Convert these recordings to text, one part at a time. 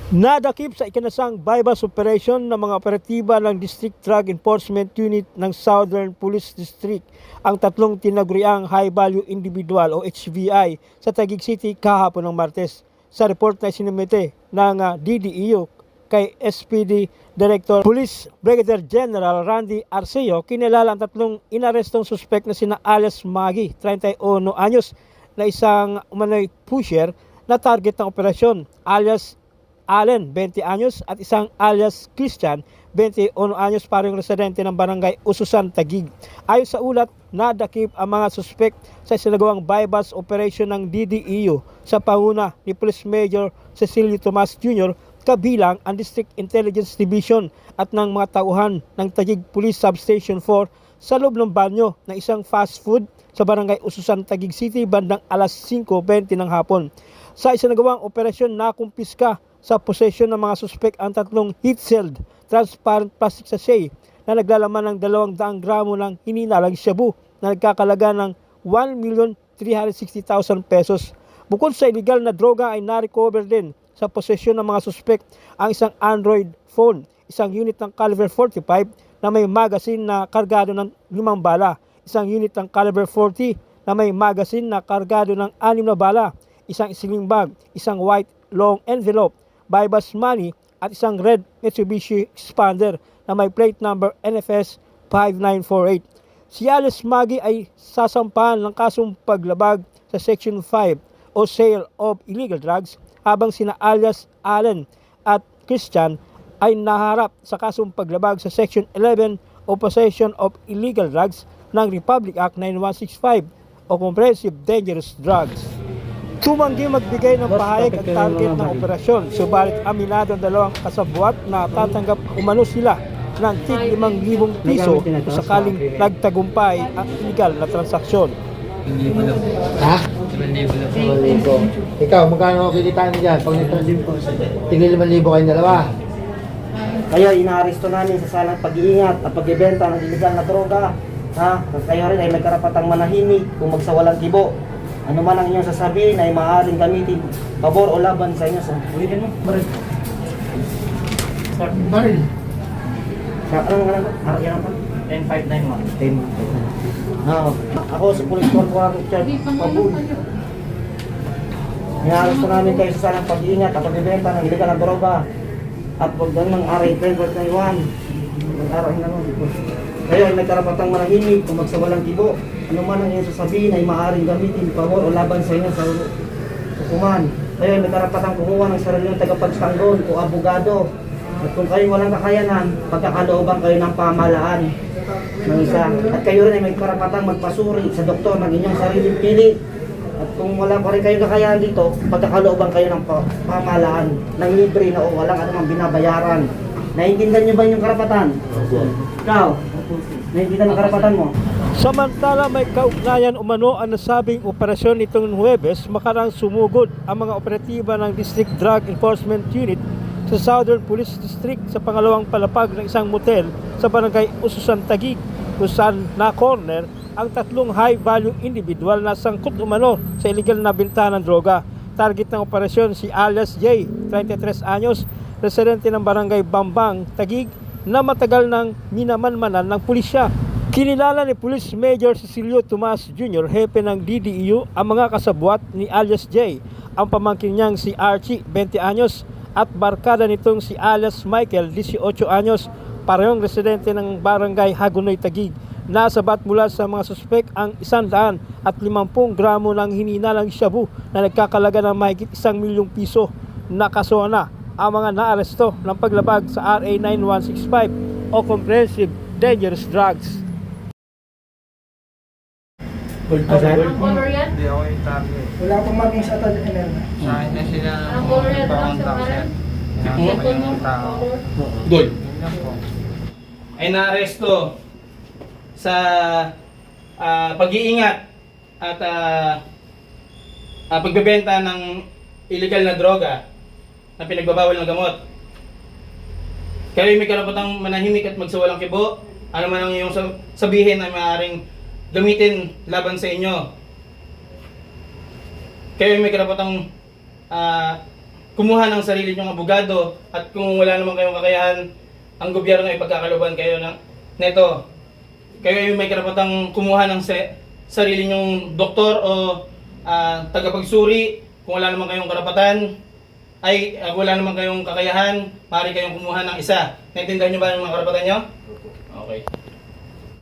Nadakip sa ikinasang bypass operation ng mga operatiba ng District Drug Enforcement Unit ng Southern Police District ang tatlong tinaguriang high value individual o HVI sa Taguig City kahapon ng Martes. Sa report na sinumite ng DDEU kay SPD Director Police Brigadier General Randy Arceo, kinilala ang tatlong inarestong suspect na sina alias Maggie, 31 anyos, na isang umano'y pusher na target ng operasyon, alias Allen, 20 anyos, at isang alias Christian, 21 anyos, parehong residente ng barangay Ususan, Taguig. Ayon sa ulat, nadakip ang mga suspect sa isinagawang bypass operation ng DDEU sa panguna ni Police Major Cecilio Tomas Jr. kabilang ang District Intelligence Division at ng mga tauhan ng Taguig Police Substation 4 sa loob ng banyo ng isang fast food sa barangay Ususan, Taguig City bandang alas 5:20 ng hapon. Sa isinagawang operasyon, nakumpiska sa posesyon ng mga suspek ang tatlong heat-sealed transparent plastic sachet na naglalaman ng 200 gramo ng hininalang shabu na nagkakalaga ng 1,360,000 pesos. Bukod sa illegal na droga ay na-recover din sa posesyon ng mga suspek ang isang Android phone, isang unit ng caliber 45 na may magazine na kargado ng 5 bala, isang unit ng caliber 40 na may magazine na kargado ng 6 na bala, isang sling bag, isang white long envelope, bypass money at isang red Mitsubishi Expander na may plate number NFS 5948. Si alias Maggie ay sasampahan ng kasong paglabag sa Section 5 o Sale of Illegal Drugs, habang sina alias Allen at Christian ay naharap sa kasong paglabag sa Section 11 o Possession of Illegal Drugs ng Republic Act 9165 o Comprehensive Dangerous Drugs. Tumanggi magbigay ng pahayag ang target ng operasyon, subalit aminado ang dalawang kasabwat na tatanggap umano sila ng tig 5,000 piso kung sakaling nagtagumpay ang illegal na transaksyon. Ha? 5,000. Ikaw, magkano kikitain mo dyan? Pag tigil 5,000 kayong dalawa. Kaya inaaresto namin sa salang pag-iingat at pagbebenta ng illegal na droga. Ha? Kayo rin ay may karapatang manahimik kung magsawalang kibo. Ano man ang inyong sasabihin ay maaaring gamitin pabor o laban sa inyo. Ulitin mo, baril. Baril. Sa anong nga lang? Yan pa? 10591. 10. Ako sa Police Corporal Richard Pabul. Inaresto namin kayo sa salang pag-iingat at pagbebenta ng illegal na droga. At huwag doon ng RA 12.91. Mag-araw na nun. Kayo ay may karapatang manahimik kung magsawalang kibo. Ano man ang iyong sasabihin ay maaaring gamitin pabor o laban sa inyo sa hukuman. Kayo ay may karapatang kumuha ng sariling tagapagtanggol o abogado. At kung kayo walang kakayanan, pagkakalooban kayo ng pamahalaan ng isa. At kayo rin ay may karapatang magpasuri sa doktor ng inyong sariling pili. At kung wala pa rin kayong kakayanan dito, pagkakalooban kayo ng pamahalaan ng libre na o walang anumang binabayaran. Naiintindihan niyo ba yung karapatan? Ikaw, naiintindihan ang karapatan mo? Samantala, may kaugnayan umano ang nasabing operasyon nitong Huwebes makarang sumugod ang mga operatiba ng District Drug Enforcement Unit sa Southern Police District sa pangalawang palapag ng isang motel sa barangay Ususan, Taguig, kung saan na-corner ang tatlong high-value individual na sangkot umano sa iligal na binta ng droga. Target ng operasyon si alias J, 33 anyos, residente ng barangay Bambang, Taguig, na matagal nang minamanmanan ng pulisya. Kinilala ni Police Major Cecilio Tomas Jr., hepe ng DDEU, ang mga kasabwat ni alias J, ang pamangkin niyang si Archie, 20 anyos, at barkada nitong si alias Michael, 18 anyos, parehong residente ng barangay Hagonoy, Taguig. Nasabat mula sa mga suspek ang 150 gramo ng hininalang shabu na nagkakalaga ng mahigit 1,000,000 piso. Nakasuhan na ang mga naaresto ng paglabag sa RA 9165 o Comprehensive Dangerous Drugs. Gold pa sir? Ang color yan? Hindi ako yung target. Wala pang marking sa atal NL. Sa akin na sila Ang color yan lang sa kanan? Kaya yung tao. Gold. Yun lang po. Ay naaresto sa pag-iingat at pagbebenta ng illegal na droga na pinagbabawal ng gamot. Kayo may karapatang manahimik at magsawalang kibo. Ano man ang iyong sabihin ay maaaring gamitin laban sa inyo. Kayo may karapatang kumuha ng sarili nyong abogado at kung wala naman kayong kakayahan, ang gobyerno ay pagkakaluban kayo ng neto. Kayo ay may karapatang kumuha ng sarili nyong doktor o tagapagsuri. Kung wala naman kayong karapatan, wala naman kayong kakayahan, maaari kayong kumuha ng isa. Naintindihan nyo ba yung mga karapatan nyo? Okay.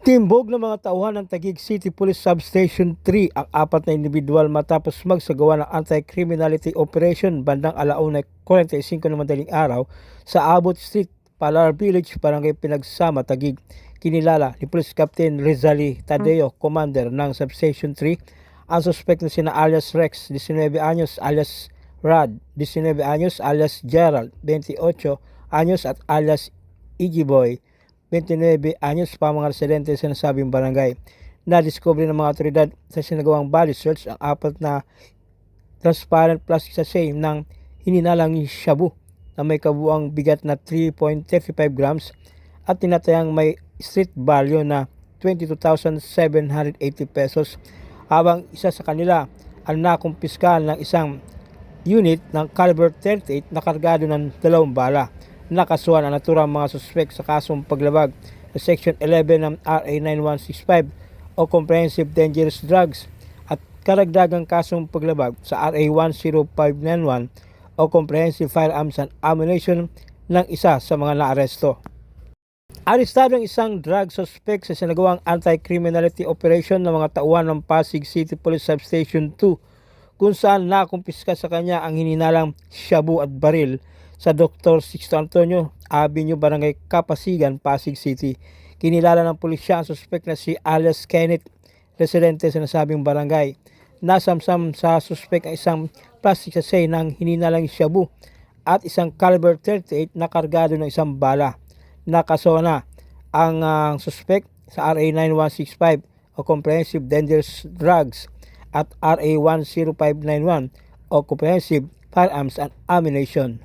Timbog ng mga tauhan ng Taguig City Police Substation 3 ang 4 na individual matapos magsagawa ng anti-criminality operation bandang 1:45 ng madaling araw sa Abot Street, Palar Village, Barangay Pinagsama, Taguig. Kinilala ni Police Captain Rizali Tadeo, commander ng Substation 3, ang suspect na sina alias Rex, 19 anyos, alias Rad, 19 anyos, alias Gerald, 28 anyos at alias Iggy Boy, 29 anyos, pa mga residente sa nasabing barangay. Na-discover ng mga otoridad sa sinagawang body search ang 4 na transparent plastic sachet ng hininalang shabu na may kabuang bigat na 3.35 grams at tinatayang may street value na 22,780 pesos, habang isa sa kanila ang nakumpiska ng isang unit ng caliber 38 na kargado ng 2 bala. Nakasuhan ang naturang mga suspek sa kasong paglabag sa Section 11 ng RA 9165 o Comprehensive Dangerous Drugs at karagdagang kasong paglabag sa RA 10591 o Comprehensive Firearms and Ammunition ng isa sa mga naaresto. Arestado ang isang drug suspect sa sinagawang anti-criminality operation ng mga tauhan ng Pasig City Police Substation 2, kung saan nakumpiska sa kanya ang hininalang shabu at baril sa Dr. Sixto Antonio Avenue, Barangay Kapasigan, Pasig City. Kinilala ng pulisya ang suspect na si alias Kenneth, residente sa nasabing barangay. Nasamsam sa suspect ang isang plastic sachet ng hininalang shabu at isang caliber 38 na kargado ng 1 bala. Nakasona ang suspect sa RA 9165 o Comprehensive Dangerous Drugs at RA 10591 o Comprehensive Firearms and Ammunition.